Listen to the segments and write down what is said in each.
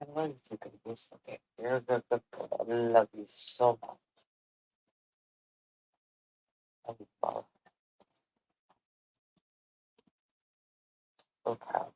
I love you, Goose. Okay, you're a good, good girl. I love you so much. I love you, Bob. So proud.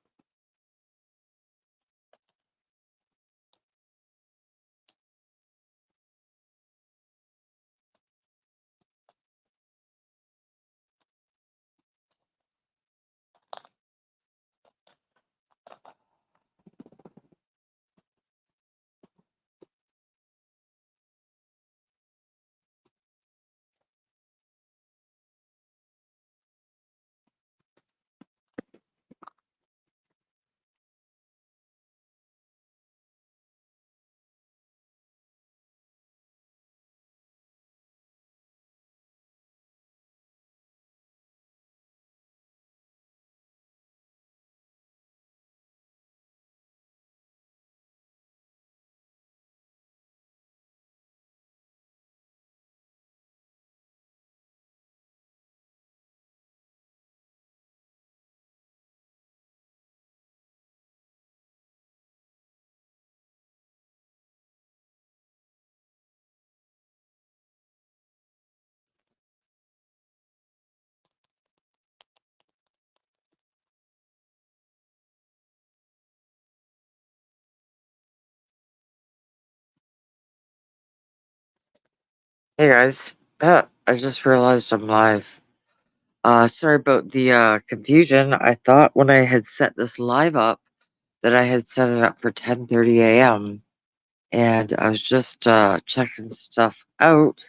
Hey guys. I just realized I'm live. Sorry about the confusion. I thought when I had set this live up that I had set it up for 10:30 a.m. and I was just checking stuff out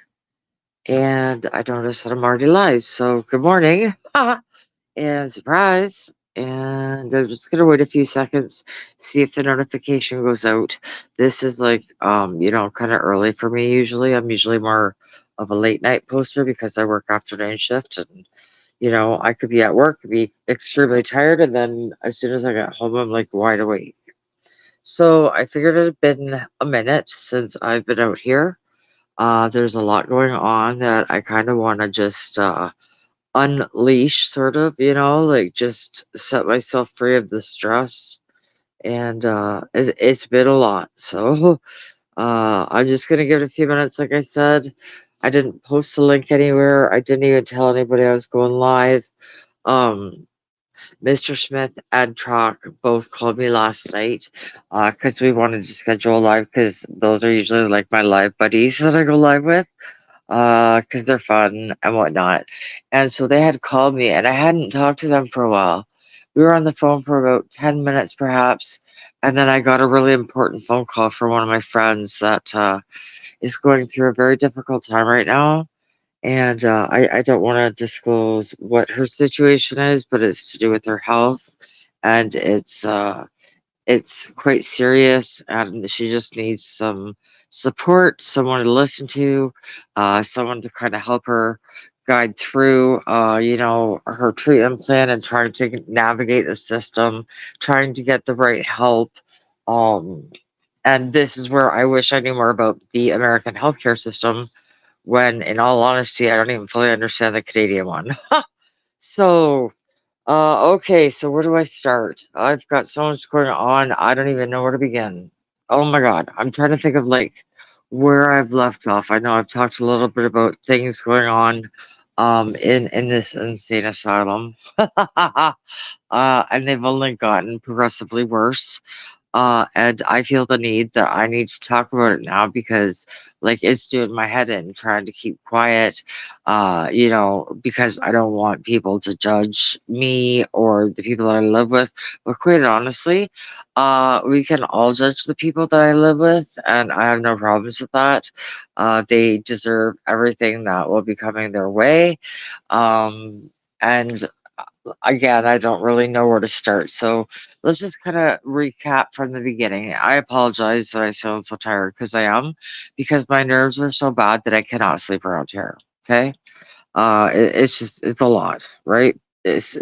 and I noticed that I'm already live. So good morning. And surprise. And I'm just gonna wait a few seconds, see if the notification goes out. This is like kind of early for me usually. I'm usually more of a late night poster because I work afternoon shift and I could be at work, be extremely tired, and then as soon as I get home, I'm like wide awake. So I figured it had been a minute since I've been out here. There's a lot going on that I kind of want to just unleash, sort of, like just set myself free of the stress. And it's been a lot. So I'm just going to give it a few minutes. Like I said, I didn't post the link anywhere. I didn't even tell anybody I was going live. Um, Mr. Smith and Trock both called me last night because we wanted to schedule a live because those are usually like my live buddies that I go live with because they're fun and whatnot. And so they had called me, and I hadn't talked to them for a while. We were on the phone for about 10 minutes, perhaps. And then I got a really important phone call from one of my friends that is going through a very difficult time right now. And I don't want to disclose what her situation is, but it's to do with her health. And it's quite serious, and she just needs some support, someone to listen to, someone to kind of help her guide through, her treatment plan and trying to navigate the system, trying to get the right help. Um, and this is where I wish I knew more about the American healthcare system. When, in all honesty, I don't even fully understand the Canadian one. So okay, so where do I start? I've got so much going on, I don't even know where to begin. Oh my God, I'm trying to think of like where I've left off. I know I've talked a little bit about things going on in this insane asylum. And they've only gotten progressively worse. And I feel the need that I need to talk about it now because, like, it's doing my head in trying to keep quiet, because I don't want people to judge me or the people that I live with. But quite honestly, we can all judge the people that I live with, and I have no problems with that. They deserve everything that will be coming their way. And again, I don't really know where to start. So let's just kind of recap from the beginning. I apologize that I sound so tired because I am, because my nerves are so bad that I cannot sleep around here. Okay. It's a lot, right? It's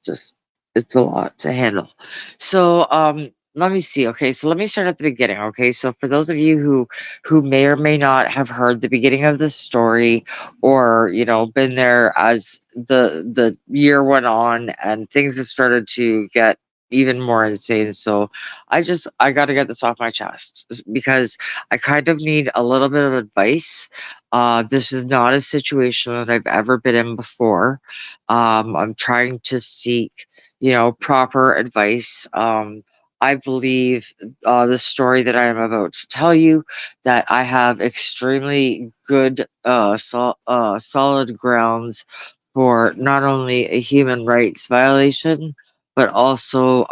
just it's a lot to handle. So let me see. Okay, so let me start at the beginning. Okay, so for those of you who may or may not have heard the beginning of the story, or been there as the year went on and things have started to get even more insane. So I got to get this off my chest because I kind of need a little bit of advice. This is not a situation that I've ever been in before. I'm trying to seek, proper advice. I believe the story that I am about to tell you, that I have extremely good, solid grounds for not only a human rights violation, but also,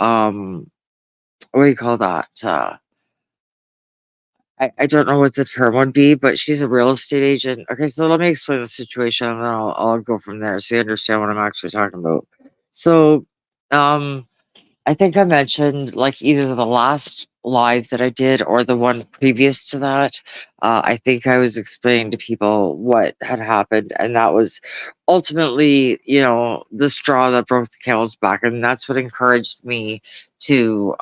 what do you call that? I don't know what the term would be, but she's a real estate agent. Okay, so let me explain the situation and then I'll go from there so you understand what I'm actually talking about. So, um, I think I mentioned, like, either the last live that I did or the one previous to that. I think I was explaining to people what had happened, and that was ultimately, the straw that broke the camel's back, and that's what encouraged me to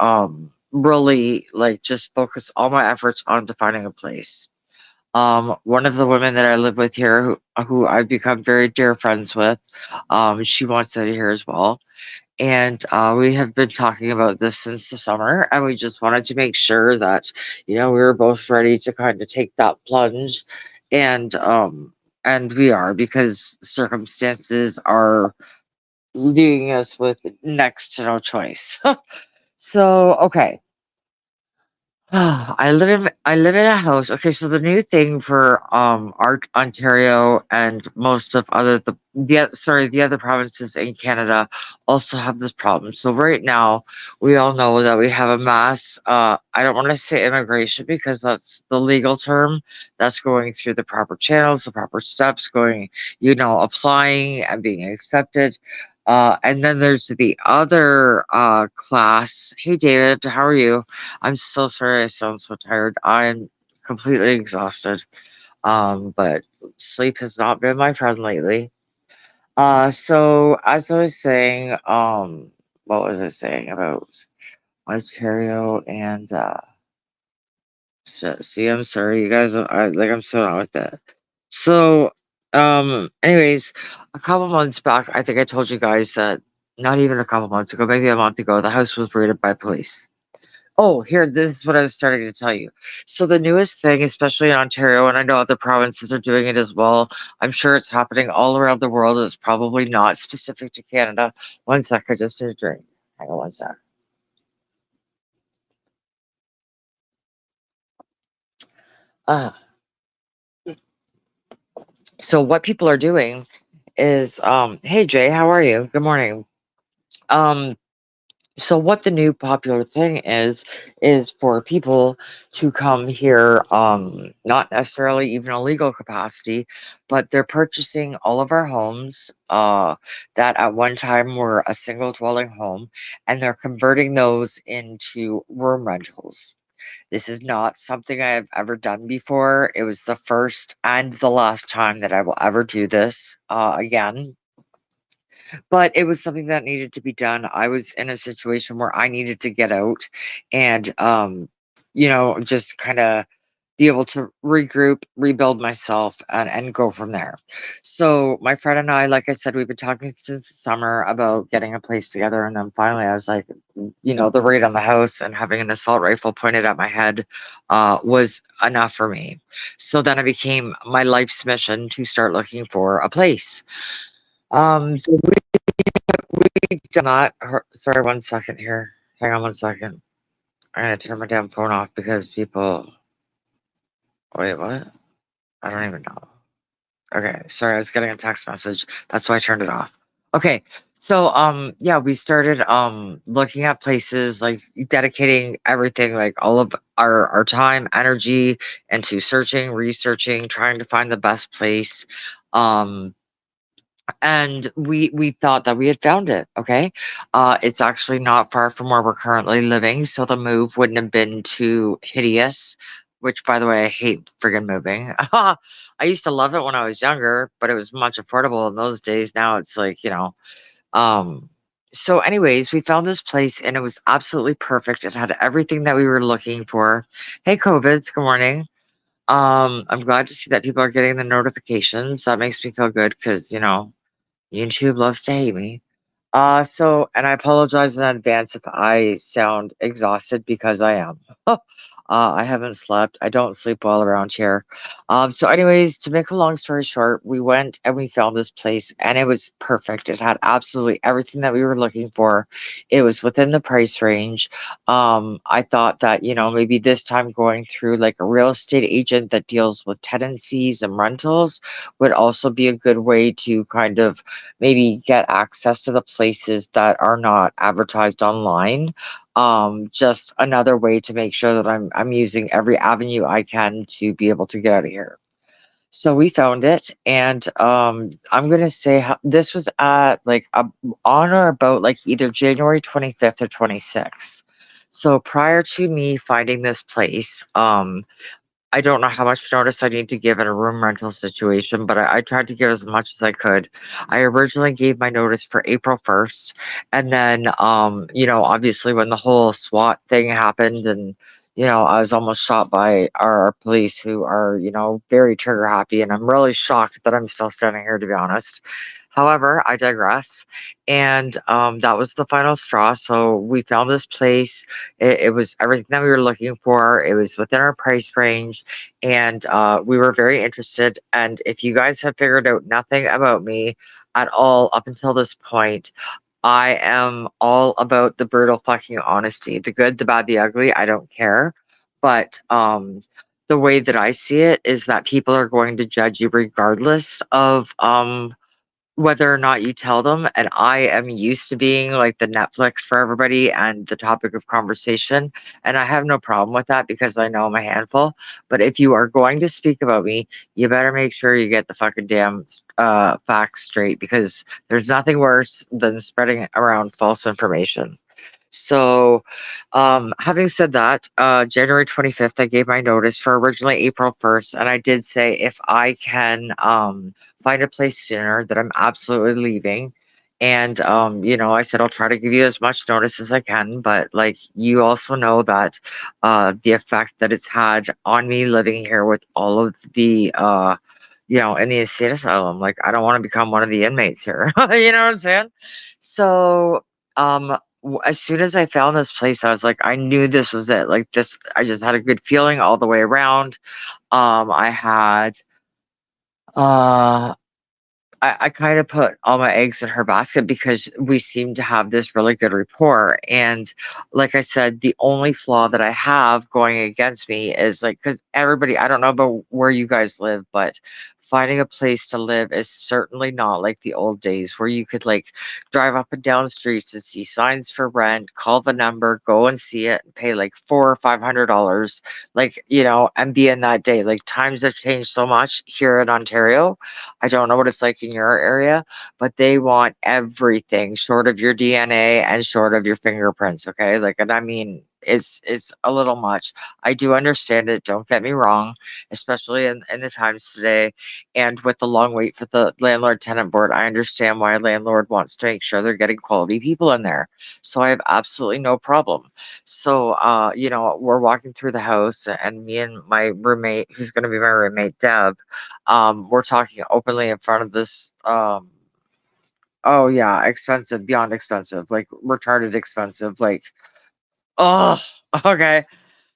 really like just focus all my efforts on finding a place. One of the women that I live with here, who I've become very dear friends with, she wants out of here as well, and we have been talking about this since the summer, and we just wanted to make sure that, we were both ready to kind of take that plunge. And we are, because circumstances are leaving us with next to no choice. So, okay. I live in a house. Okay, so the new thing for Ontario and most of the other provinces in Canada also have this problem. So right now we all know that we have a mass, I don't want to say immigration because that's the legal term, that's going through the proper channels, the proper steps, going, applying and being accepted. And then there's the other class. Hey David, how are you? I'm so sorry I sound so tired. I'm completely exhausted. But sleep has not been my friend lately. So as I was saying, what was I saying about Ontario and shit, see, I'm sorry, you guys. I'm so not with that. So, anyways, a couple months back, I think I told you guys that, not even a couple months ago, maybe a month ago, the house was raided by police. Oh, here, this is what I was starting to tell you. So the newest thing, especially in Ontario, and I know other provinces are doing it as well. I'm sure it's happening all around the world. It's probably not specific to Canada. One sec, I just did a drink. Hang on one sec. Uh, so what people are doing is, hey Jay, how are you? Good morning. Um, So what the new popular thing is for people to come here, not necessarily even a legal capacity, but they're purchasing all of our homes, that at one time were a single dwelling home, and they're converting those into room rentals. This is not something I have ever done before. It was the first and the last time that I will ever do this, again, but it was something that needed to be done. I was in a situation where I needed to get out and, just kind of be able to regroup, rebuild myself, and go from there. So my friend and I, like I said, we've been talking since the summer about getting a place together, and then finally I was like, the raid on the house and having an assault rifle pointed at my head was enough for me. So then it became my life's mission to start looking for a place. So we've done that. Sorry, one second here. Hang on one second. I'm gonna turn my damn phone off because people. Wait, what? I don't even know. Okay, sorry, I was getting a text message. That's why I turned it off. Okay, so yeah, we started looking at places, like dedicating everything, like all of our time, energy into searching, researching, trying to find the best place. Um, and we thought that we had found it. Okay, it's actually not far from where we're currently living, so the move wouldn't have been too hideous, which, by the way, I hate friggin' moving. I used to love it when I was younger, but it was much affordable in those days. Now it's like, um so anyways, we found this place and it was absolutely perfect. It had everything that we were looking for. Hey COVIDs, good morning. I'm glad to see that people are getting the notifications. That makes me feel good because, YouTube loves to hate me. And I apologize in advance if I sound exhausted because I am. I haven't slept. I don't sleep well around here. So anyways, to make a long story short, we went and we found this place and it was perfect. It had absolutely everything that we were looking for. It was within the price range. I thought that, maybe this time going through like a real estate agent that deals with tenancies and rentals would also be a good way to kind of maybe get access to the places that are not advertised online. Just another way to make sure that I'm using every avenue I can to be able to get out of here. So we found it, and I'm gonna say this was at like on or about like either January 25th or 26th. So prior to me finding this place, I don't know how much notice I need to give in a room rental situation, but I tried to give as much as I could. I originally gave my notice for April 1st. And then, obviously when the whole SWAT thing happened and, I was almost shot by our police who are, very trigger happy. And I'm really shocked that I'm still standing here, to be honest. However, I digress. And that was the final straw. So we found this place. It was everything that we were looking for. It was within our price range, and we were very interested. And if you guys have figured out nothing about me at all up until this point, I am all about the brutal fucking honesty, the good, the bad, the ugly. I don't care, but the way that I see it is that people are going to judge you regardless of whether or not you tell them. And I am used to being like the Netflix for everybody and the topic of conversation. And I have no problem with that because I know I'm a handful. But if you are going to speak about me, you better make sure you get the fucking damn facts straight, because there's nothing worse than spreading around false information. So, having said that, January 25th, I gave my notice for originally April 1st. And I did say if I can find a place sooner, that I'm absolutely leaving. And, I said I'll try to give you as much notice as I can. But, like, you also know that the effect that it's had on me living here with all of the, in the state asylum. Like, I don't want to become one of the inmates here. You know what I'm saying? So, as soon as I found this place, I was like, I knew this was it. Like this, I just had a good feeling all the way around. I had, uh, I kind of put all my eggs in her basket because we seem to have this really good rapport. And like I said, the only flaw that I have going against me is like, because everybody, I don't know about where you guys live, but finding a place to live is certainly not like the old days where you could like drive up and down streets and see signs for rent, call the number, go and see it, and pay like $400 or $500, like, and be in that day. Like times have changed so much here in Ontario. I don't know what it's like in your area, but they want everything short of your DNA and short of your fingerprints. Okay. Like, and I mean, it's a little much. I do understand it. Don't get me wrong, especially in the times today. And with the long wait for the landlord tenant board, I understand why a landlord wants to make sure they're getting quality people in there. So I have absolutely no problem. So, we're walking through the house, and me and my roommate, who's going to be my roommate, Deb, we're talking openly in front of this. Oh yeah, expensive, beyond expensive, like retarded expensive, like oh, okay.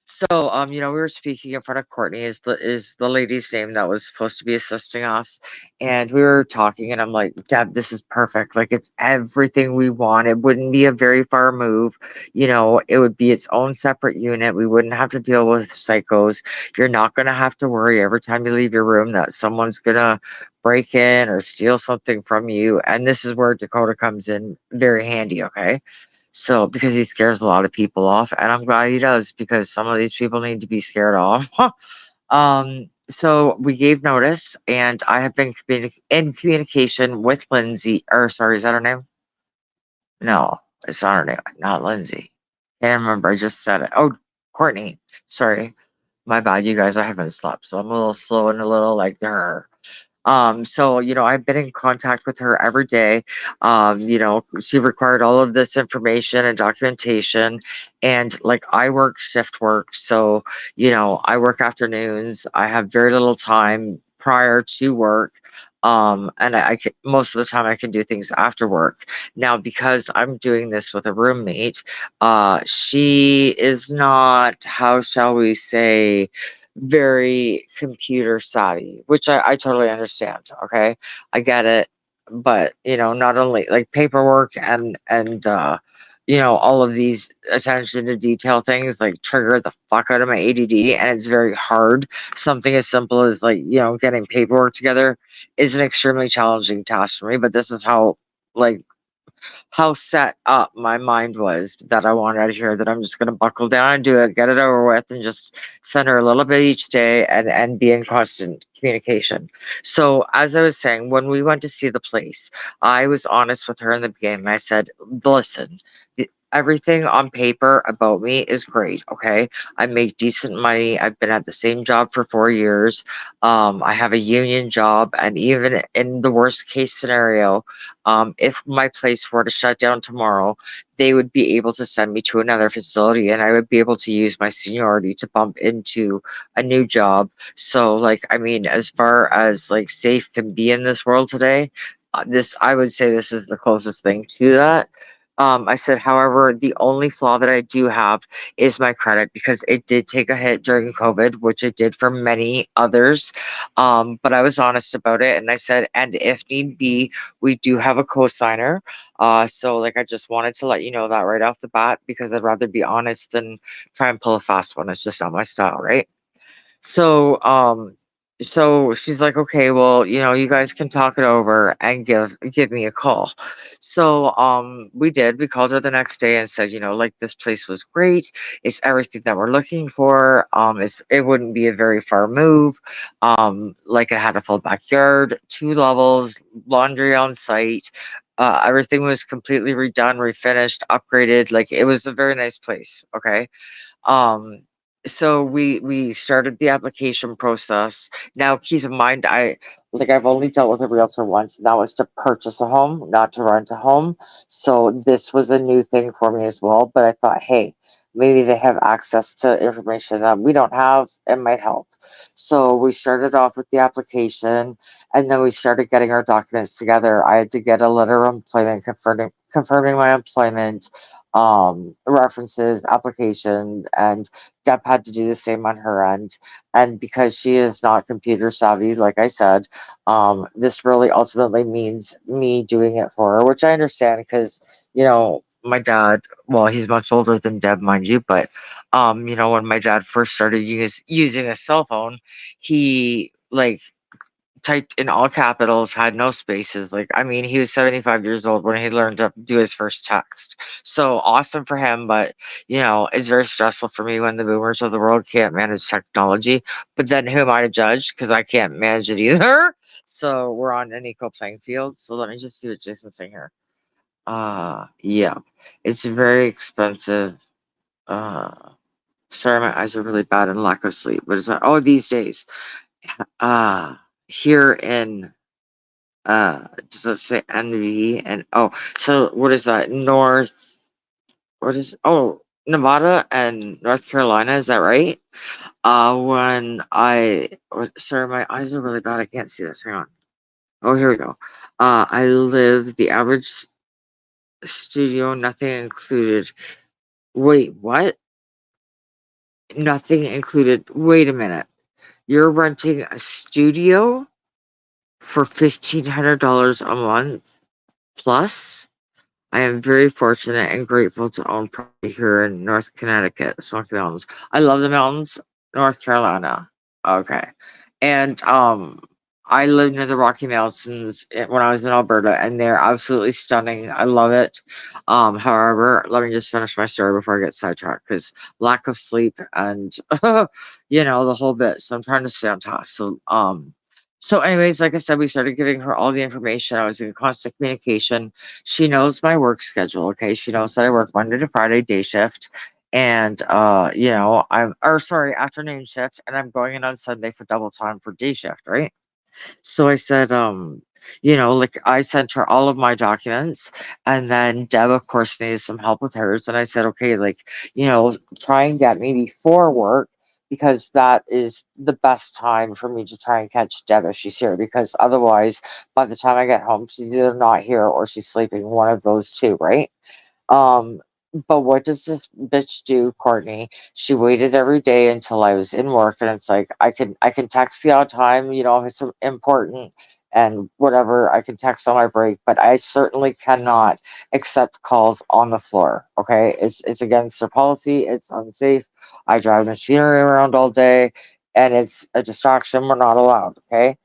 So, we were speaking in front of Courtney, is the lady's name that was supposed to be assisting us, and we were talking, and I'm like, Deb, this is perfect. Like, it's everything we want. It wouldn't be a very far move. It would be its own separate unit. We wouldn't have to deal with psychos. You're not gonna have to worry every time you leave your room that someone's gonna break in or steal something from you. And this is where Dakota comes in very handy, okay? So, because he scares a lot of people off, and I'm glad he does because some of these people need to be scared off. So we gave notice, and I have been in communication with Lindsay, or sorry, is that her name? No, it's not her name, not Lindsay. Can't remember. I just said it. Oh, Courtney. Sorry, my bad, you guys. I haven't slept, so I'm a little slow and a little like her. So, I've been in contact with her every day. She required all of this information and documentation. And like I work shift work. So, I work afternoons. I have very little time prior to work. And most of the time I can do things after work. Now, because I'm doing this with a roommate, she is not, how shall we say, very computer savvy, which I totally understand. Okay, I get it, but not only like paperwork and all of these attention to detail things like trigger the fuck out of my ADD, and it's very hard. Something as simple as like getting paperwork together is an extremely challenging task for me, but this is like how set up my mind was that I wanted out of here, that I'm just going to buckle down and do it, get it over with, and just send her a little bit each day and be in constant communication. So, as I was saying, when we went to see the place, I was honest with her in the beginning. I said, listen, everything on paper about me is great. Okay. I make decent money. I've been at the same job for 4 years. I have a union job. And even in the worst case scenario, if my place were to shut down tomorrow, they would be able to send me to another facility and I would be able to use my seniority to bump into a new job. So, like, I mean, as far as like safe can be in this world today, I would say this is the closest thing to that. I said, however, the only flaw that I do have is my credit because it did take a hit during COVID, which it did for many others. But I was honest about it and I said, and if need be, we do have a co-signer. So like I just wanted to let you know that right off the bat because I'd rather be honest than try and pull a fast one. It's just not my style, right? So, so she's like, okay, well, you guys can talk it over and give me a call. So, we did. We called her the next day and said, like this place was great. It's everything that we're looking for. It wouldn't be a very far move. Like it had a full backyard, 2 levels, laundry on site. Everything was completely redone, refinished, upgraded. Like it was a very nice place. Okay. um, so we started the application process. Now, keep in mind, I've only dealt with a realtor once, and that was to purchase a home, not to rent a home. So this was a new thing for me as well. But I thought, hey, maybe they have access to information that we don't have. It might help. So we started off with the application, and then we started getting our documents together. I had to get a letter of employment confirming my employment, references, application, and Deb had to do the same on her end. And because she is not computer savvy, like I said, this really ultimately means me doing it for her, which I understand because, my dad, well, he's much older than Deb, mind you, but, when my dad first started using a cell phone, he like typed in all capitals, had no spaces. Like, I mean, he was 75 years old when he learned to do his first text. So awesome for him, but it's very stressful for me when the boomers of the world can't manage technology. But then who am I to judge? Because I can't manage it either. So we're on an equal playing field. So let me just see what Jason's saying here. Yeah, it's very expensive. Uh, sorry, my eyes are really bad and lack of sleep. What is that? Oh, these days. Uh, here in does it say NV? And oh, so what is that? What is, oh, Nevada and North Carolina, is that right? When sorry, my eyes are really bad. I can't see this. Hang on. Oh, here we go. I live the average studio, nothing included. Wait, what? Nothing included. Wait a minute. You're renting a studio for $1,500 a month plus? I am very fortunate and grateful to own property here in North Connecticut, Smoky Mountains. I love the mountains, North Carolina. Okay. And I lived near the Rocky Mountains when I was in Alberta, and they're absolutely stunning. I love it. However, let me just finish my story before I get sidetracked because lack of sleep and the whole bit. So I'm trying to stay on task. So anyways, like I said, we started giving her all the information. I was in constant communication. She knows my work schedule. Okay. She knows that I work Monday to Friday day shift. And afternoon shift, and I'm going in on Sunday for double time for day shift, right? So I said, like I sent her all of my documents, and then Deb, of course, needed some help with hers. And I said, okay, like, try and get me before work because that is the best time for me to try and catch Deb if she's here. Because otherwise, by the time I get home, she's either not here or she's sleeping. One of those two, right? Um, but what does this bitch do, Courtney? She waited every day until I was in work, and it's like I can text the odd time, if it's important and whatever. I can text on my break, but I certainly cannot accept calls on the floor. Okay, it's against their policy. It's unsafe. I drive machinery around all day, and it's a distraction. We're not allowed. Okay.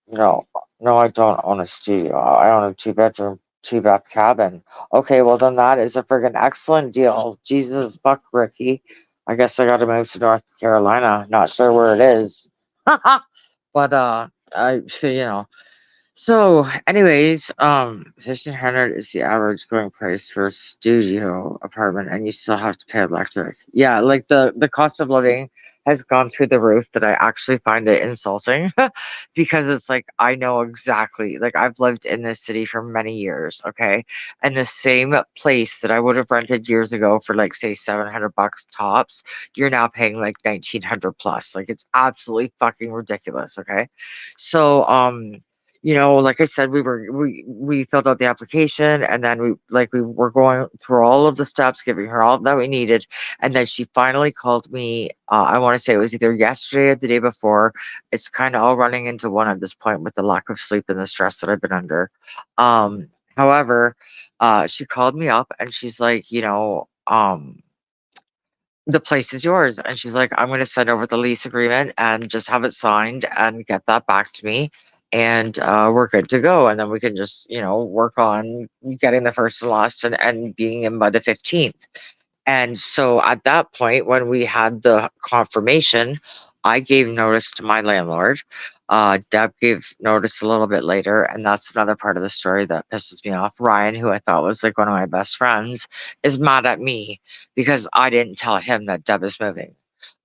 No, no, I don't own a studio. I own a two-bedroom, two-bath cabin. Okay, well then that is a friggin' excellent deal. Jesus fuck, Ricky. I guess I gotta move to North Carolina. Not sure where it is. But so, anyways, 1,500 is the average going price for a studio apartment, and you still have to pay electric. Yeah, like the cost of living has gone through the roof. That I actually find it insulting, because it's like I know exactly. Like I've lived in this city for many years, okay, and the same place that I would have rented years ago for like say $700 tops, you're now paying like 1,900 plus. Like it's absolutely fucking ridiculous, okay. So like I said, we filled out the application, and then we were going through all of the steps, giving her all that we needed, and then she finally called me. I want to say it was either yesterday or the day before. It's kind of all running into one at this point with the lack of sleep and the stress that I've been under. However, she called me up and she's like, the place is yours. And she's like, I'm going to send over the lease agreement and just have it signed and get that back to me. And we're good to go. And then we can just, work on getting the first and last and being in by the 15th. And so at that point, when we had the confirmation, I gave notice to my landlord. Deb gave notice a little bit later, and that's another part of the story that pisses me off. Ryan, who I thought was like one of my best friends, is mad at me because I didn't tell him that Deb is moving.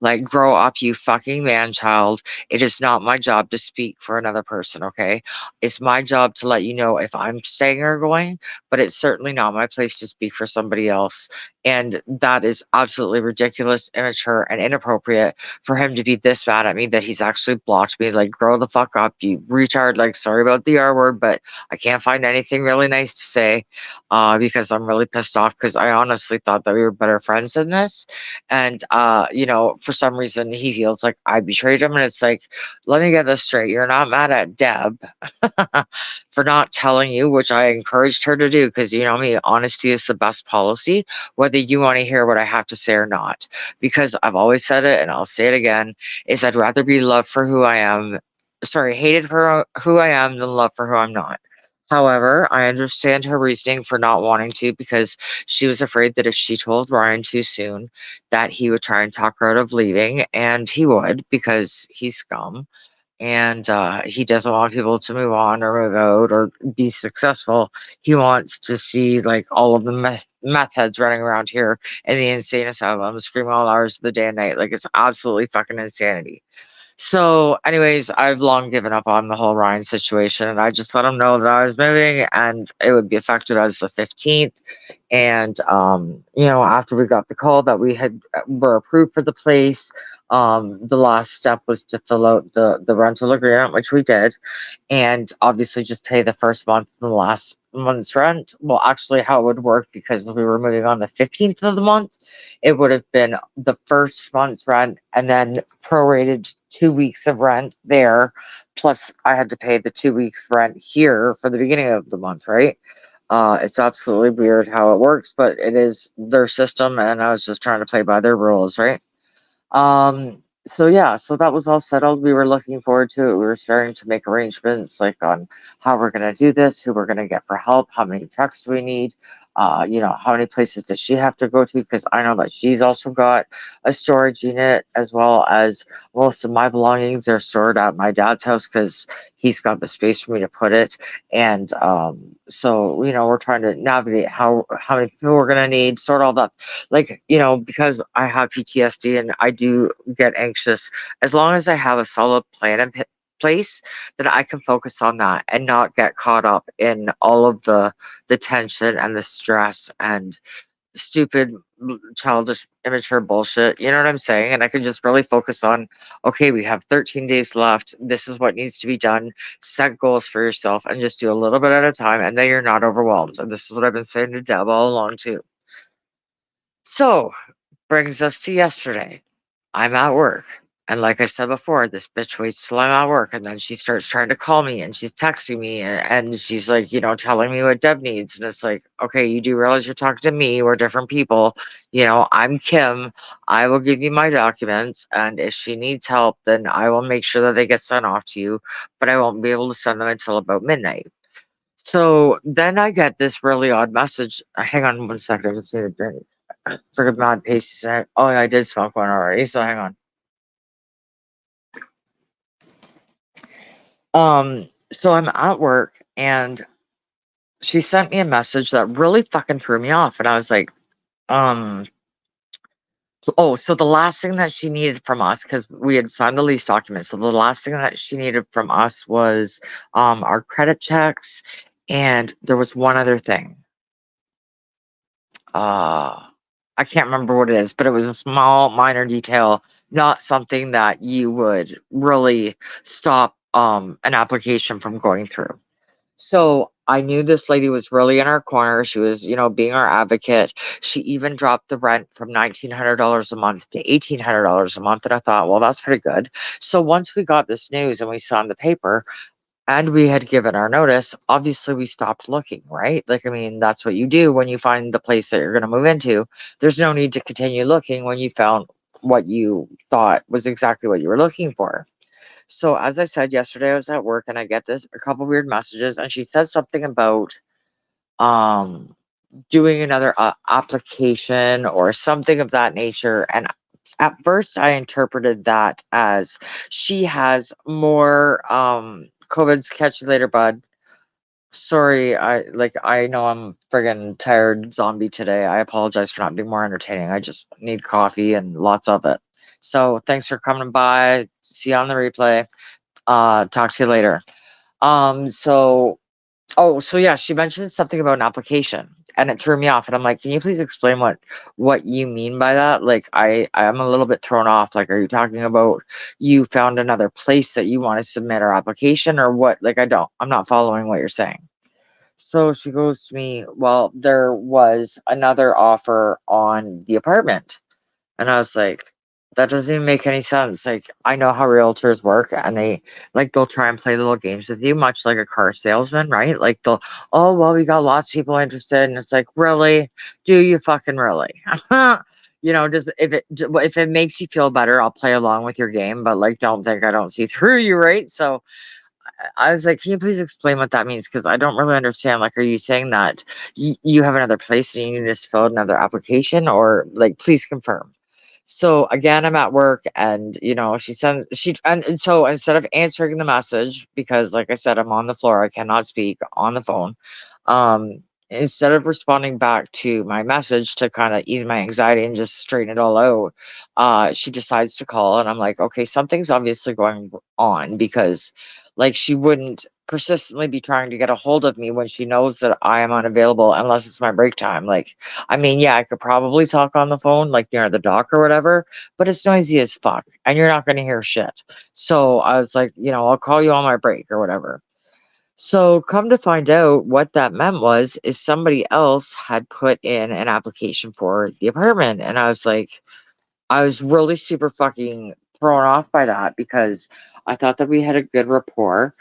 Like, grow up, you fucking man child. It is not my job to speak for another person, okay? It's my job to let you know if I'm staying or going, but it's certainly not my place to speak for somebody else. And that is absolutely ridiculous, immature, and inappropriate for him to be this mad at me that he's actually blocked me. Like, grow the fuck up, you retard. Like, sorry about the R word, but I can't find anything really nice to say because I'm really pissed off because I honestly thought that we were better friends than this. And, for some reason, he feels like I betrayed him. And it's like, let me get this straight. You're not mad at Deb for not telling you, which I encouraged her to do because you know me, honesty is the best policy, whether you want to hear what I have to say or not. Because I've always said it and I'll say it again, is I'd rather be loved for who I am, sorry, hated for who I am than loved for who I'm not. However, I understand her reasoning for not wanting to because she was afraid that if she told Ryan too soon, that he would try and talk her out of leaving, and he would because he's scum and he doesn't want people to move on or move out or be successful. He wants to see like all of the meth heads running around here in the insane asylum, screaming all hours of the day and night. Like it's absolutely fucking insanity. So, anyways, I've long given up on the whole Ryan situation, and I just let him know that I was moving and it would be effective as the 15th. And after we got the call that we were approved for the place, the last step was to fill out the rental agreement, which we did, and obviously just pay the first month and the last month's rent. Well, actually, how it would work, because we were moving on the 15th of the month, it would have been the first month's rent and then prorated 2 weeks of rent there. Plus, I had to pay the 2 weeks rent here for the beginning of the month, right? It's absolutely weird how it works, but it is their system, and I was just trying to play by their rules, right? So yeah, so that was all settled. We were looking forward to it. We were starting to make arrangements like on how we're gonna do this, who we're gonna get for help, how many trucks do we need, how many places does she have to go to? Because I know that she's also got a storage unit as well as most of my belongings are stored at my dad's house because he's got the space for me to put it. And so we're trying to navigate how many people we're gonna need, sort all that, like because I have PTSD and I do get anxious. As long as I have a solid plan in place, then I can focus on that and not get caught up in all of the tension and the stress and stupid, childish, immature bullshit. You know what I'm saying? And I can just really focus on, okay, we have 13 days left. This is what needs to be done. Set goals for yourself and just do a little bit at a time. And then you're not overwhelmed. And this is what I've been saying to Deb all along, too. So, brings us to yesterday. I'm at work. And like I said before, this bitch waits till I'm at work and then she starts trying to call me and she's texting me and she's like, telling me what Deb needs. And it's like, okay, you do realize you're talking to me. We're different people. I'm Kim. I will give you my documents. And if she needs help, then I will make sure that they get sent off to you. But I won't be able to send them until about midnight. So then I get this really odd message. Hang on 1 second. I just need a drink. Forget my pasty said, oh, yeah, I did smoke one already. So hang on. So I'm at work and she sent me a message that really fucking threw me off. And I was like, um, oh, so the last thing that she needed from us, because we had signed the lease document. So the last thing that she needed from us was our credit checks. And there was one other thing. I can't remember what it is, but it was a small, minor detail, not something that you would really stop an application from going through. So I knew this lady was really in our corner. She was, being our advocate. She even dropped the rent from $1,900 a month to $1,800 a month. And I thought, well, that's pretty good. So once we got this news and we saw in the paper, and we had given our notice, obviously we stopped looking, right? Like, I mean, that's what you do when you find the place that you're going to move into. There's no need to continue looking when you found what you thought was exactly what you were looking for. So, as I said yesterday, I was at work and I get a couple weird messages, and she says something about um doing another application or something of that nature. And at first, I interpreted that as she has more COVID's catch you later, bud. Sorry, I know I'm friggin' tired zombie today. I apologize for not being more entertaining. I just need coffee and lots of it. So thanks for coming by. See you on the replay. Talk to you later. So so yeah, she mentioned something about an application and it threw me off. And I'm like, can you please explain what you mean by that? Like I'm a little bit thrown off. Like, are you talking about you found another place that you want to submit our application or what? Like I'm not following what you're saying. So she goes to me, well, there was another offer on the apartment. And I was like, that doesn't even make any sense. Like, I know how realtors work and they'll try and play little games with you, much like a car salesman, right? Like oh, well, we got lots of people interested. And it's like, really? Do you fucking really? If it makes you feel better, I'll play along with your game, but like, don't think I don't see through you, right? So I was like, can you please explain what that means? Because I don't really understand. Like, are you saying that you have another place and you need to fill out another application or like, please confirm? So again, I'm at work and and so instead of answering the message, because like I said, I'm on the floor, I cannot speak on the phone. Um, Instead of responding back to my message to kind of ease my anxiety and just straighten it all out, she decides to call and I'm like, okay, something's obviously going on because like she wouldn't persistently be trying to get a hold of me when she knows that I am unavailable unless it's my break time. Like, I mean, yeah, I could probably talk on the phone, like near the dock or whatever, but it's noisy as fuck and you're not going to hear shit. So I was like, I'll call you on my break or whatever. So come to find out what that meant is somebody else had put in an application for the apartment. And I was really super fucking thrown off by that because I thought that we had a good rapport.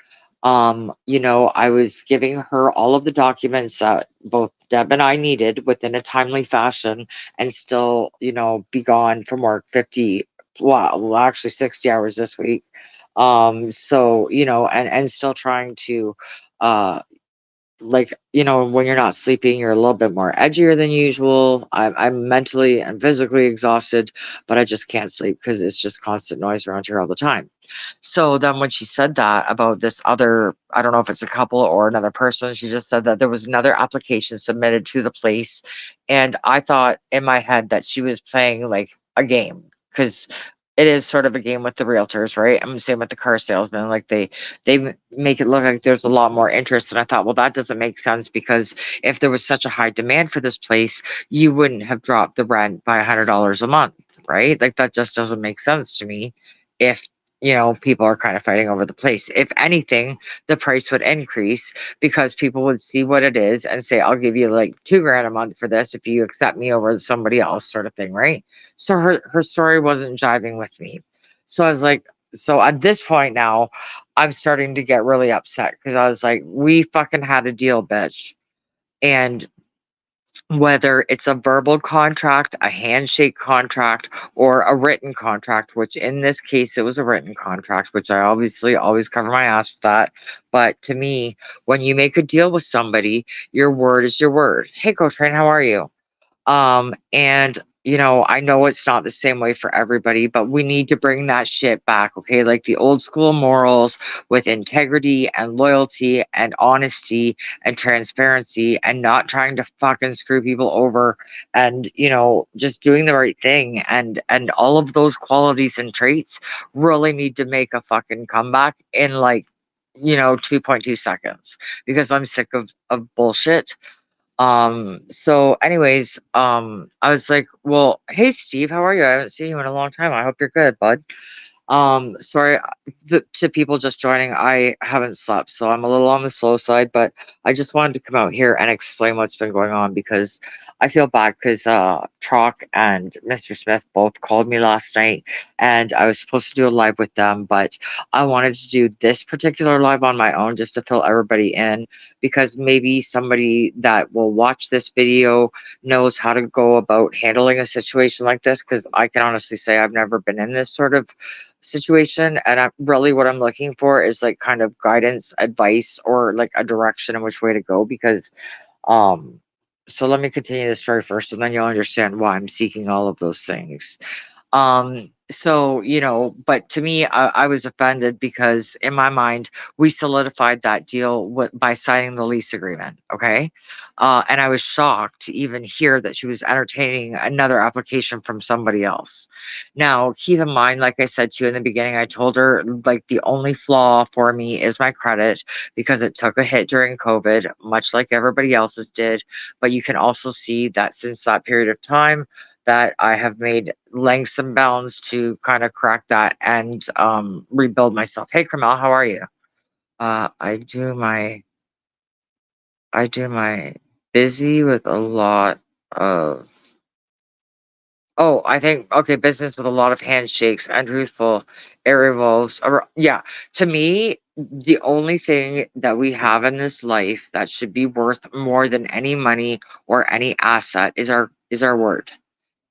I was giving her all of the documents that both Deb and I needed within a timely fashion and still, be gone from work actually 60 hours this week. And still trying to uh when you're not sleeping, you're a little bit more edgier than usual. I'm mentally and physically exhausted, but I just can't sleep because it's just constant noise around here all the time. So then when she said that about this other, I don't know if it's a couple or another person, she just said that there was another application submitted to the place. And I thought in my head that she was playing like a game because it is sort of a game with the realtors, right? I'm the same with the car salesman. Like they make it look like there's a lot more interest, and I thought, well, that doesn't make sense because if there was such a high demand for this place, you wouldn't have dropped the rent by $100 a month, right? Like that just doesn't make sense to me. If people are kind of fighting over the place. If anything, the price would increase because people would see what it is and say, I'll give you like 2 grand a month for this if you accept me over somebody else, sort of thing, right? So her story wasn't jiving with me. So I was like, so at this point now, I'm starting to get really upset because I was like, we fucking had a deal, bitch. And whether it's a verbal contract, a handshake contract, or a written contract, which in this case it was a written contract, which I obviously always cover my ass with that. But to me, when you make a deal with somebody, your word is your word. Hey, Coach Train, how are you? And I know it's not the same way for everybody, but we need to bring that shit back, okay? Like the old school morals with integrity and loyalty and honesty and transparency and not trying to fucking screw people over and, just doing the right thing and all of those qualities and traits really need to make a fucking comeback in like 2.2 seconds because I'm sick of bullshit. So anyways, I was like, well, hey Steve, how are you? I haven't seen you in a long time. I hope you're good, bud. Sorry, to people just joining, I haven't slept, so I'm a little on the slow side, but I just wanted to come out here and explain what's been going on because I feel bad because Trock and Mr. Smith both called me last night and I was supposed to do a live with them, but I wanted to do this particular live on my own just to fill everybody in because maybe somebody that will watch this video knows how to go about handling a situation like this because I can honestly say I've never been in this sort of situation and I really what I'm looking for is like kind of guidance, advice, or like a direction in which way to go because um so let me continue the story first and then you'll understand why I'm seeking all of those things. So, but to me, I was offended because in my mind, we solidified that deal by signing the lease agreement. Okay. And I was shocked to even hear that she was entertaining another application from somebody else. Now, keep in mind, like I said to you in the beginning, I told her like the only flaw for me is my credit because it took a hit during COVID, much like everybody else's did. But you can also see that since that period of time, that I have made lengths and bounds to kind of crack that and rebuild myself. Hey, Carmel, how are you? Uh, I do my I do my busy with a lot of I think okay, business with a lot of handshakes and truthful. It revolves yeah. To me, the only thing that we have in this life that should be worth more than any money or any asset is our word.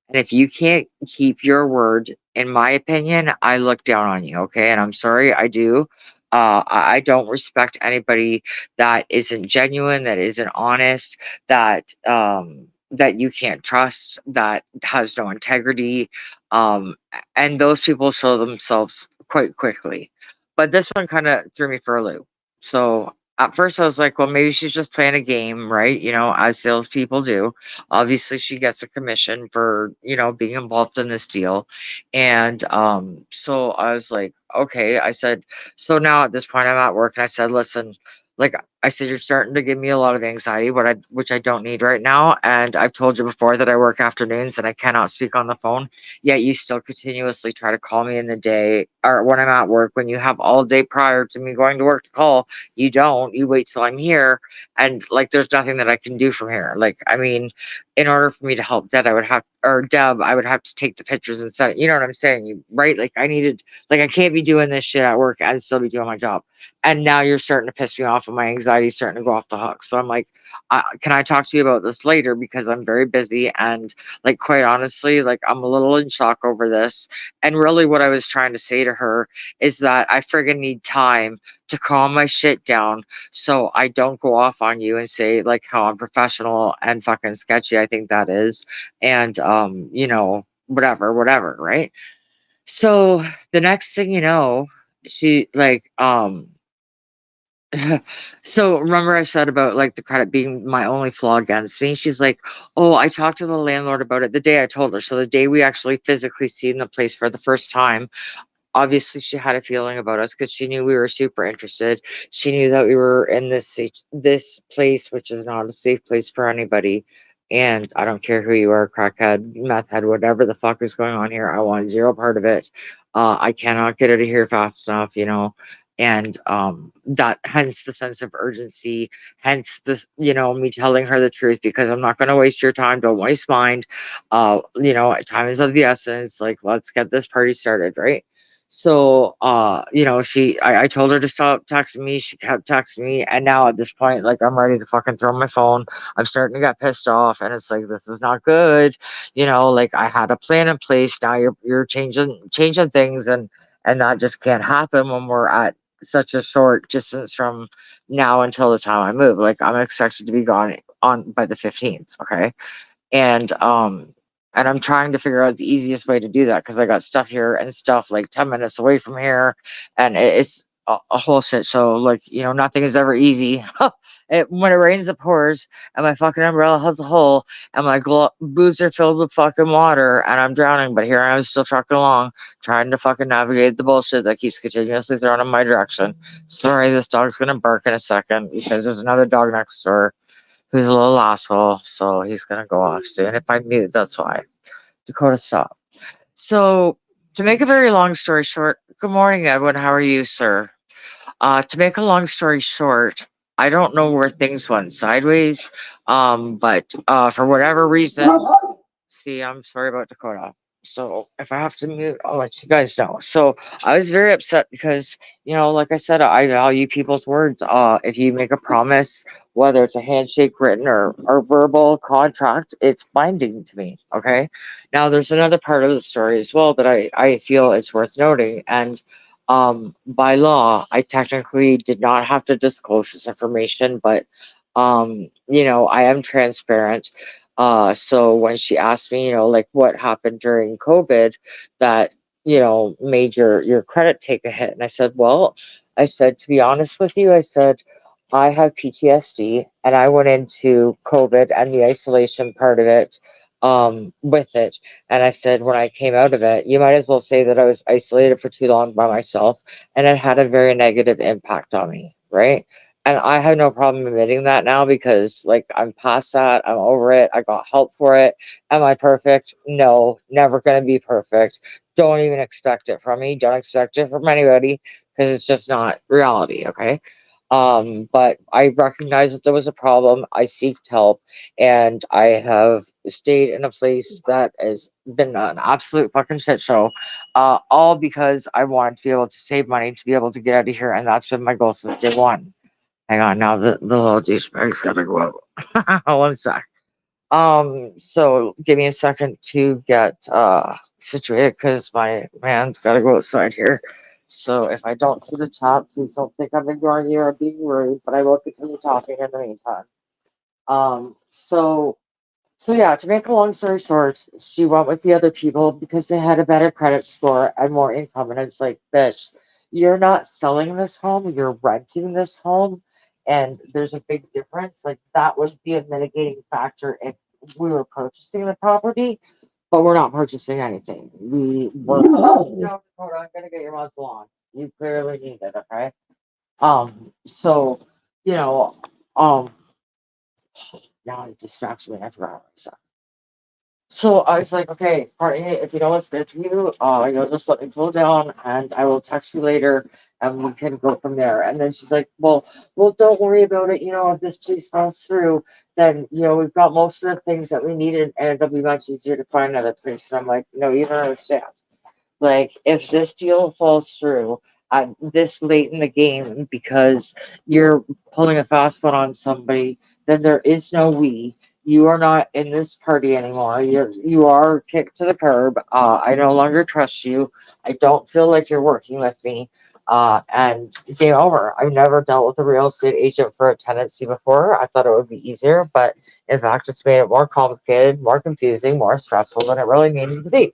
And if you can't keep your word, in my opinion, I look down on you, okay? And I'm sorry, I do. I don't respect anybody that isn't genuine, that isn't honest, that you can't trust, that has no integrity. And those people show themselves quite quickly. But this one kind of threw me for a loop. So at first I was like, well, maybe she's just playing a game, right? As salespeople do. Obviously, she gets a commission for, being involved in this deal. And so I was like, okay. I said, so now at this point I'm at work and I said, listen, like I said, you're starting to give me a lot of anxiety, which I don't need right now. And I've told you before that I work afternoons and I cannot speak on the phone. Yet you still continuously try to call me in the day or when I'm at work, when you have all day prior to me going to work to call. You don't. You wait till I'm here and like there's nothing that I can do from here. Like, I mean, in order for me to help Deb, I would have to take the pictures and send it. You know what I'm saying? Right? Like I can't be doing this shit at work and still be doing my job. And now you're starting to piss me off and my anxiety's starting to go off the hook. So I'm like, can I talk to you about this later? Because I'm very busy and like, quite honestly, like I'm a little in shock over this. And really what I was trying to say to her is that I friggin' need time to calm my shit down so I don't go off on you and say like how unprofessional and fucking sketchy I think that is. And whatever, right? So the next thing you know, she like So remember I said about like the credit being my only flaw against me? She's like, "Oh, I talked to the landlord about it the day I told her." So the day we actually physically seen the place for the first time, obviously she had a feeling about us because she knew we were super interested. She knew that we were in this place, which is not a safe place for anybody. And I don't care who you are, crackhead, meth head, whatever the fuck is going on here. I want zero part of it. I cannot get out of here fast enough, And that hence the sense of urgency, hence me telling her the truth because I'm not gonna waste your time, don't waste mine. Time is of the essence. Like, let's get this party started, right? So, I told her to stop texting me. She kept texting me. And now at this point, like, I'm ready to fucking throw my phone. I'm starting to get pissed off. And it's like, this is not good. Like I had a plan in place. Now you're changing things. And that just can't happen when we're at such a short distance from now until the time I move. Like, I'm expected to be gone on by the 15th. Okay. And and I'm trying to figure out the easiest way to do that because I got stuff here and stuff like 10 minutes away from here, and it's a whole shit show. Like, nothing is ever easy. When it rains, it pours, and my fucking umbrella has a hole, and my boots are filled with fucking water, and I'm drowning. But here I am, still trucking along, trying to fucking navigate the bullshit that keeps continuously thrown in my direction. Sorry, this dog's gonna bark in a second because there's another dog next door who's a little asshole, so he's gonna go off soon. If I mute, that's why. Dakota, stop. So, to make a very long story short, good morning, Edwin. How are you, sir? To make a long story short, I don't know where things went sideways, but for whatever reason, see, I'm sorry about Dakota. So if I have to mute, I'll let you guys know. So I was very upset because, like I said, I value people's words. If you make a promise, whether it's a handshake, written or verbal contract, it's binding to me. Okay. Now there's another part of the story as well that I feel is worth noting. And by law, I technically did not have to disclose this information, but I am transparent. So when she asked me, like what happened during COVID that, made your credit take a hit. And I said, well, I said, to be honest with you, I said, I have PTSD and I went into COVID and the isolation part of it with it. And I said, when I came out of it, you might as well say that I was isolated for too long by myself and it had a very negative impact on me, right? And I have no problem admitting that now because, like, I'm past that. I'm over it. I got help for it. Am I perfect? No, never going to be perfect. Don't even expect it from me. Don't expect it from anybody because it's just not reality. Okay. But I recognize that there was a problem. I seeked help and I have stayed in a place that has been an absolute fucking shit show. All because I wanted to be able to save money to be able to get out of here. And that's been my goal since day one. Hang on, now the little douchebag's gotta go out. One sec. So give me a second to get situated because my man's gotta go outside here. So if I don't see the chat, please don't think I'm ignoring you or being rude, but I will continue talking in the meantime. So yeah, to make a long story short, she went with the other people because they had a better credit score and more income. And it's like, bitch, you're not selling this home, you're renting this home, and there's a big difference. Like that would be a mitigating factor if we were purchasing the property, but we're not purchasing anything. We were no, hold on, I'm gonna get your muzzle on. You clearly need it, okay? So you know, um now it distracts me. I forgot what I said. So I was like, okay, Courtney, if you know what's good for you, just let me pull down and I will text you later and we can go from there. And then she's like, well, don't worry about it. If this place falls through, then, we've got most of the things that we needed and it'll be much easier to find another place. And I'm like, no, you don't understand. Like, if this deal falls through at this late in the game because you're pulling a fast one on somebody, then there is no we. You are not in this party anymore. You are kicked to the curb. I no longer trust you. I don't feel like you're working with me. And game over. I've never dealt with a real estate agent for a tenancy before. I thought it would be easier, but in fact, it's made it more complicated, more confusing, more stressful than it really needed to be.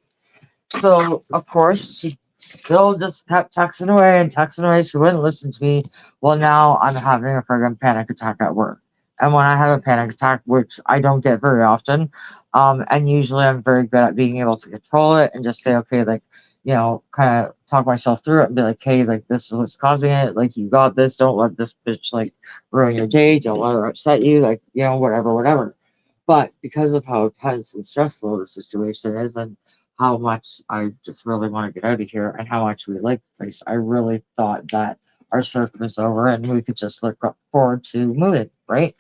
So, of course, she still just kept texting away and texting away. She wouldn't listen to me. Well, now I'm having a friggin' panic attack at work. And when I have a panic attack, which I don't get very often, and usually I'm very good at being able to control it and just say, okay, like, kind of talk myself through it and be like, hey, like, this is what's causing it. Like, you got this. Don't let this bitch, like, ruin your day. Don't let her upset you. Like, whatever, whatever. But because of how tense and stressful the situation is, and how much I just really want to get out of here, and how much we like the place, I really thought that our search was over and we could just look forward to moving, right?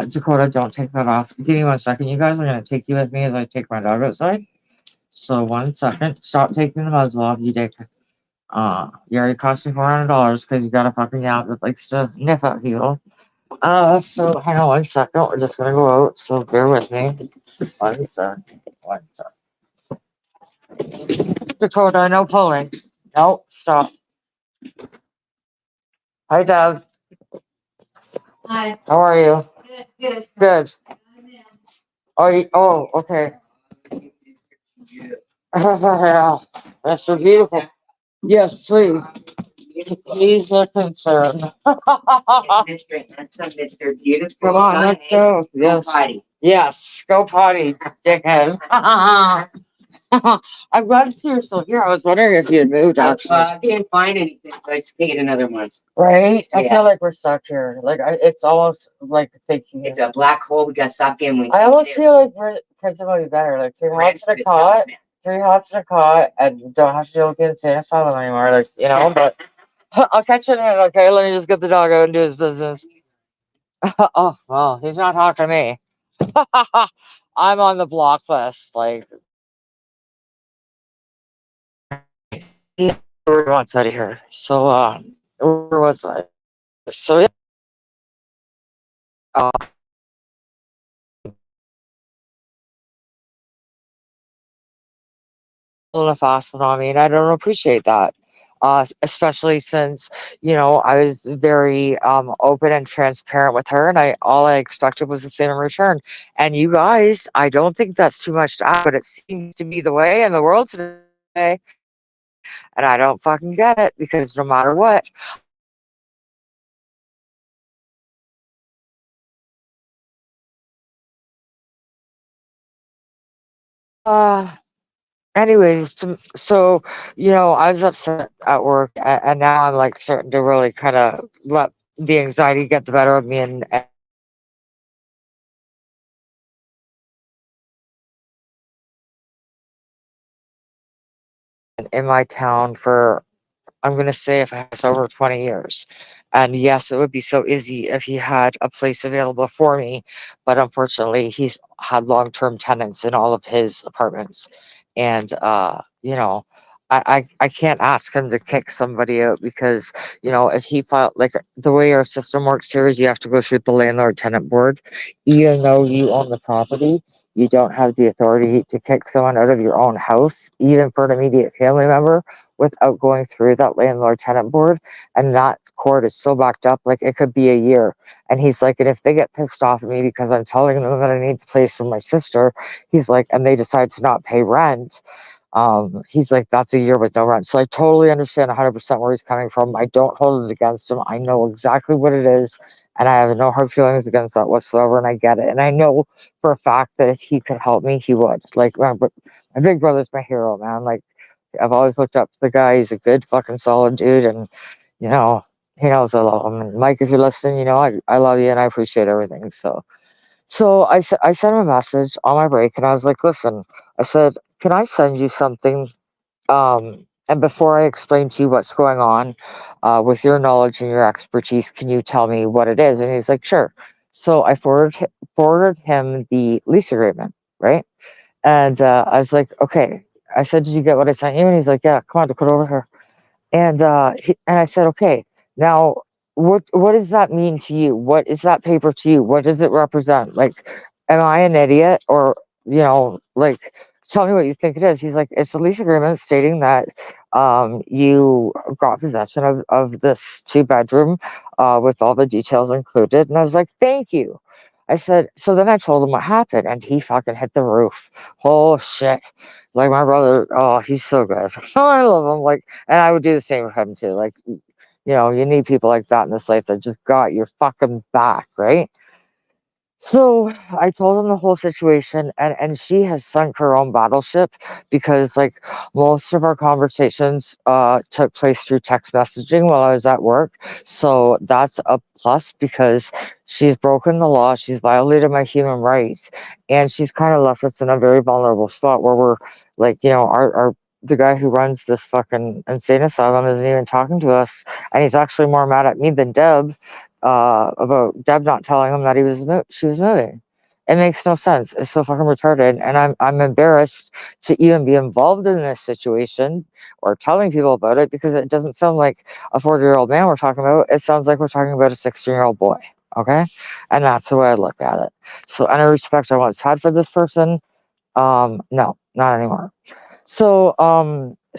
Dakota, don't take that off. Give me 1 second, you guys. I'm going to take you with me as I take my dog outside. So 1 second. Stop taking the muzzle off, you dick. You already cost me $400 because you got a fucking yacht that likes to nip at people. So hang on 1 second. We're just gonna go out. So bear with me. 1 second. 1 second. Dakota, no pulling. No, stop. Hi, Deb. Hi. How are you? Good. Good. Okay. Yeah, that's so beautiful. Yes, please. He's a concern. Mr. Beautiful. Come on, let's go. Yes. Go potty. Yes, go potty, dickhead. I'm glad to see you're still here. I was wondering if you had moved, actually. I didn't find anything, so I just paid another month. Right? I feel like we're stuck here. Like, it's almost like thinking. It's a black hole we got sucked in. I almost feel like we're physically better. Like, three hots in a cot, and you don't have to deal with the insane asylum anymore. Like, but I'll catch you in a minute, okay? Let me just get the dog out and do his business. Oh, well, he's not talking to me. I'm on the block list. Like, he wants out of here. So, where was I? So, yeah. Uh, a fast one on me, and I don't appreciate that. Especially since I was very open and transparent with her, and I all I expected was the same in return. And you guys, I don't think that's too much to ask, but it seems to be the way in the world today, and I don't fucking get it because no matter what, uh, anyways, so I was upset at work, and now I'm like starting to really kind of let the anxiety get the better of me, and in my town for I'm gonna say if it's over 20 years. And yes, it would be so easy if he had a place available for me, but unfortunately, he's had long-term tenants in all of his apartments, and I can't ask him to kick somebody out because if he filed like the way our system works here is you have to go through the landlord tenant board, even though you own the property. You don't have the authority to kick someone out of your own house, even for an immediate family member, without going through that landlord tenant board. And that court is so backed up, like it could be a year. And he's like, and if they get pissed off at me because I'm telling them that I need the place for my sister, he's like, and they decide to not pay rent, he's like, that's a year with no rent. So I totally understand 100% where he's coming from. I don't hold it against him. I know exactly what it is, and I have no hard feelings against that whatsoever, and I get it. And I know for a fact that if he could help me, he would. Like, my big brother's my hero, man. Like, I've always looked up to the guy. He's a good fucking solid dude, and you know, he knows I love him. And Mike, if you're listening, I love you and I appreciate everything. So I sent him a message on my break, and I was like, listen, I said, can I send you something? And before I explain to you what's going on, with your knowledge and your expertise, can you tell me what it is? And he's like, sure. So I forwarded him the lease agreement, right? And I was like, okay. I said, did you get what I sent you? And he's like, yeah, come on, to put over here. And I said, okay, now what does that mean to you? What is that paper to you? What does it represent? Like, am I an idiot? Or, like, tell me what you think it is. He's like, it's a lease agreement stating that you got possession of this 2 bedroom with all the details included. And I was like, thank you. I said, so then I told him what happened, and he fucking hit the roof. Oh shit. Like my brother, oh, he's so good. Oh, I love him. Like, and I would do the same with him too. Like, you need people like that in this life that just got your fucking back, right? So I told him the whole situation, and she has sunk her own battleship because like most of our conversations took place through text messaging while I was at work. So that's a plus because she's broken the law, she's violated my human rights, and she's kind of left us in a very vulnerable spot where we're like, our the guy who runs this fucking insane asylum isn't even talking to us, and he's actually more mad at me than Deb about Deb not telling him that she was moving. It makes no sense. It's so fucking retarded, and I'm embarrassed to even be involved in this situation or telling people about it because it doesn't sound like a 40-year-old man we're talking about. It sounds like we're talking about a 16-year-old boy. Okay, and that's the way I look at it. So any respect I once had for this person, no, not anymore. So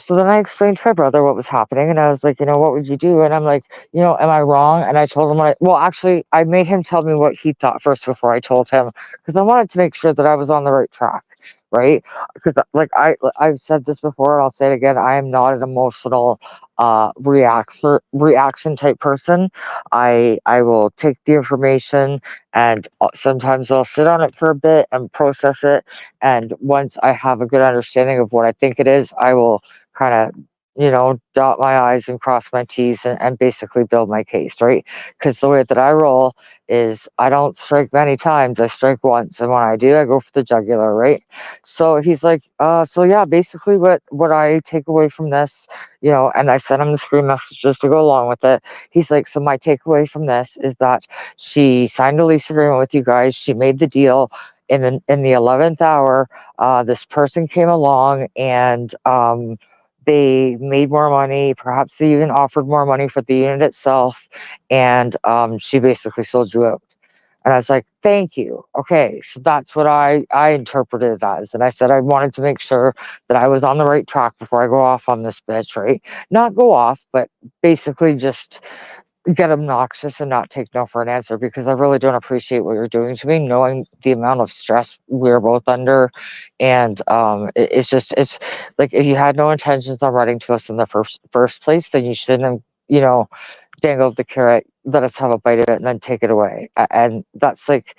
then I explained to my brother what was happening, and I was like, what would you do? And I'm like, am I wrong? And I told him well, actually, I made him tell me what he thought first before I told him, because I wanted to make sure that I was on the right track, right? Because like I've said this before, and I'll say it again, I am not an emotional reaction type person. I will take the information, and sometimes I'll sit on it for a bit and process it, and once I have a good understanding of what I think it is, I will kind of, dot my I's and cross my T's, and basically build my case, right? Because the way that I roll is I don't strike many times, I strike once. And when I do, I go for the jugular, right? So he's like, so yeah, basically what I take away from this, and I sent him the screen messages to go along with it. He's like, so my takeaway from this is that she signed a lease agreement with you guys, she made the deal in the 11th hour. This person came along, and they made more money. Perhaps they even offered more money for the unit itself, and she basically sold you out. And I was like, thank you. Okay, so that's what I interpreted it as. And I said I wanted to make sure that I was on the right track before I go off on this bitch, right? Not go off, but basically just get obnoxious and not take no for an answer, because I really don't appreciate what you're doing to me, knowing the amount of stress we're both under. And it's like, if you had no intentions on writing to us in the first place, then you shouldn't have, dangled the carrot, let us have a bite of it, and then take it away. And that's like,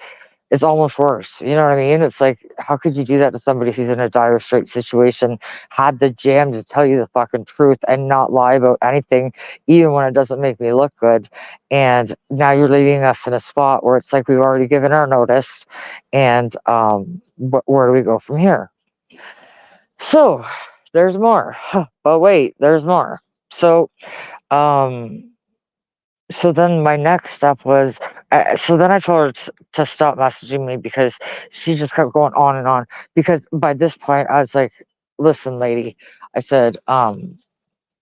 it's almost worse. You know what I mean? It's like, how could you do that to somebody who's in a dire straight situation, had the jam to tell you the fucking truth and not lie about anything, even when it doesn't make me look good? And now you're leaving us in a spot where it's like we've already given our notice, and where do we go from here? So there's more. But wait, there's more. So um so then my next step was, so then I told her to stop messaging me because she just kept going on and on. Because by this point, I was like, listen, lady, I said,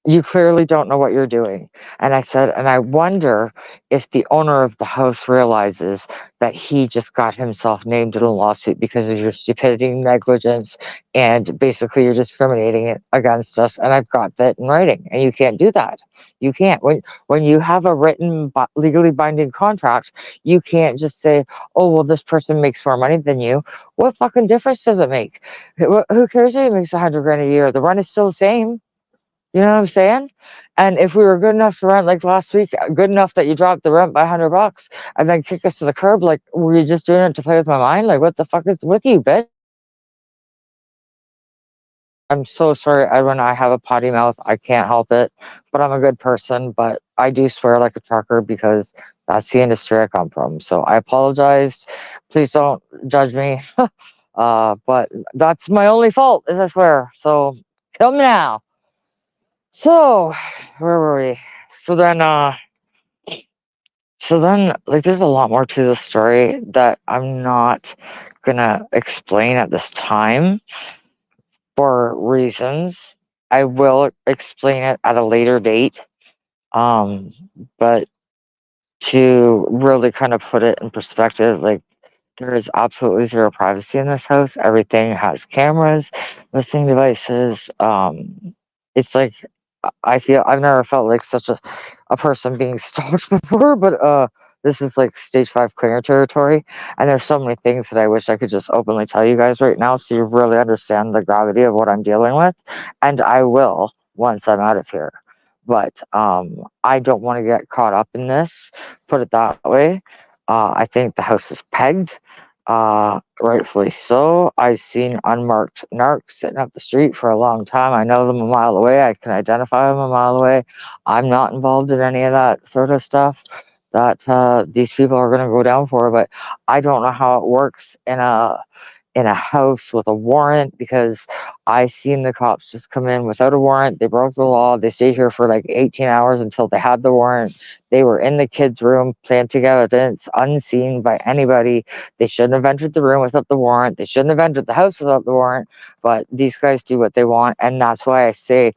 you clearly don't know what you're doing. And I said, and I wonder if the owner of the house realizes that he just got himself named in a lawsuit because of your stupidity and negligence, and basically you're discriminating against us. And I've got that in writing, and you can't do that. You can't. When you have a written, legally binding contract, you can't just say, oh, well, this person makes more money than you. What fucking difference does it make? Who cares if he makes 100 grand a year? The rent is still the same. You know what I'm saying? And if we were good enough to rent like last week, good enough that you dropped the rent by $100 and then kick us to the curb, like, were you just doing it to play with my mind? Like, what the fuck is with you, bitch? I'm so sorry, Edwin. I have a potty mouth. I can't help it, but I'm a good person. But I do swear like a trucker because that's the industry I come from. So I apologize. Please don't judge me. But that's my only fault, is I swear. So kill me now. So, where were we? So then, like, there's a lot more to the story that I'm not gonna explain at this time for reasons. I will explain it at a later date. Um, but to really kind of put it in perspective, like, there is absolutely zero privacy in this house. Everything has cameras, listening devices. It's like, I feel I've never felt like such a person being stalked before, but This is like stage 5 cleaner territory, and there's so many things that I wish I could just openly tell you guys right now so you really understand the gravity of what I'm dealing with, and I will once I'm out of here. But I don't want to get caught up in this, put it that way. I think the house is pegged, rightfully so. I've seen unmarked narcs sitting up the street for a long time. I know them a mile away. I can identify them a mile away. I'm not involved in any of that sort of stuff that these people are going to go down for, but I don't know how it works in a house with a warrant, because I seen the cops just come in without a warrant. They broke the law. They stayed here for like 18 hours until they had the warrant. They were in the kids' room planting evidence unseen by anybody. They shouldn't have entered the room without the warrant. They shouldn't have entered the house without the warrant. But these guys do what they want, and that's why I say,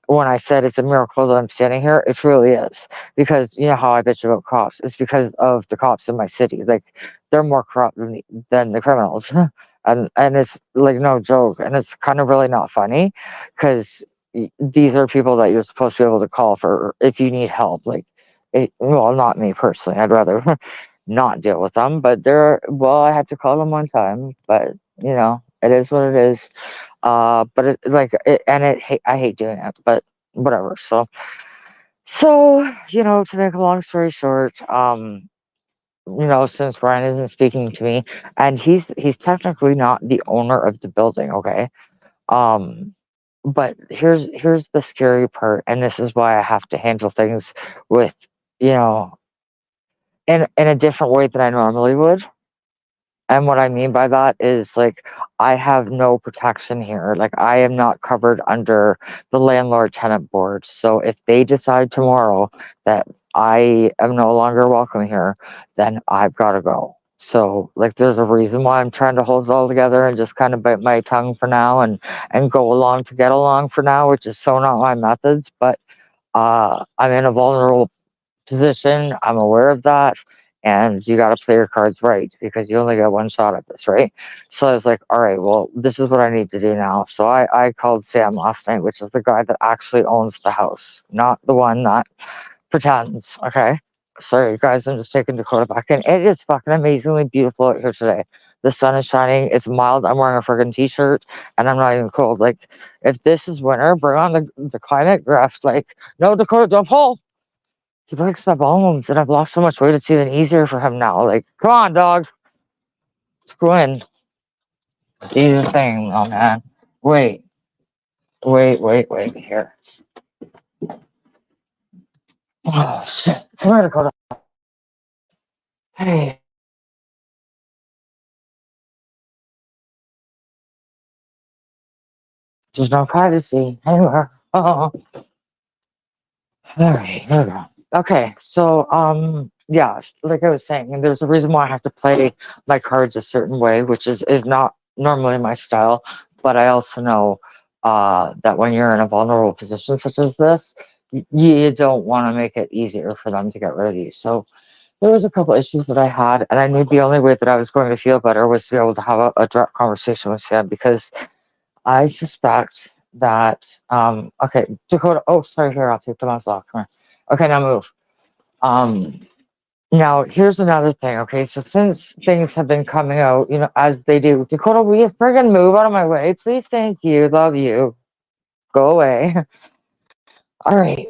when I said it's a miracle that I'm standing here, it really is. Because you know how I bitch about cops. It's because of the cops in my city. Like, they're more corrupt than the criminals. And it's like no joke. And it's kind of really not funny, because these are people that you're supposed to be able to call for if you need help. Like, well, not me personally. I'd rather not deal with them. But well, I had to call them one time. But, it is what it is. But I hate doing it, but whatever. So, to make a long story short, since Brian isn't speaking to me, and he's technically not the owner of the building, okay? Um, but here's the scary part, and this is why I have to handle things with, you know, in a different way than I normally would. And what I mean by that is, like, I have no protection here. Like, I am not covered under the landlord tenant board. So if they decide tomorrow that I am no longer welcome here, then I've got to go. So, like, there's a reason why I'm trying to hold it all together and just kind of bite my tongue for now, and go along to get along for now, which is so not my methods. But I'm in a vulnerable position. I'm aware of that. And you got to play your cards right, because you only get one shot at this, right? So I was like, all right, well, this is what I need to do now. So I called Sam last night, which is the guy that actually owns the house, not the one that pretends. Okay. Sorry, guys, I'm just taking Dakota back in. It is fucking amazingly beautiful out here today. The sun is shining. It's mild. I'm wearing a friggin' t-shirt, and I'm not even cold. Like, if this is winter, bring on the climate grift. Like, no, Dakota, don't pull. He breaks my bones, and I've lost so much weight, it's even easier for him now. Like, come on, dog. Screw in. Do your thing, oh man. Wait. Wait. Here. Oh, shit. Come here, Dakota. Hey. There's no privacy anywhere. Oh. Alright, here we go. Okay, so, yeah, like I was saying, and there's a reason why I have to play my cards a certain way, which is not normally my style, but I also know that when you're in a vulnerable position such as this, you don't want to make it easier for them to get rid of you. So there was a couple issues that I had, and I knew the only way that I was going to feel better was to be able to have a direct conversation with Sam, because I suspect that, okay, Dakota, oh, sorry, here, I'll take the mask off. Come here. Okay, now move. Um, Now, here's another thing, okay? So since things have been coming out, as they do, Dakota, will you friggin' move out of my way? Please, thank you, love you. Go away. All right.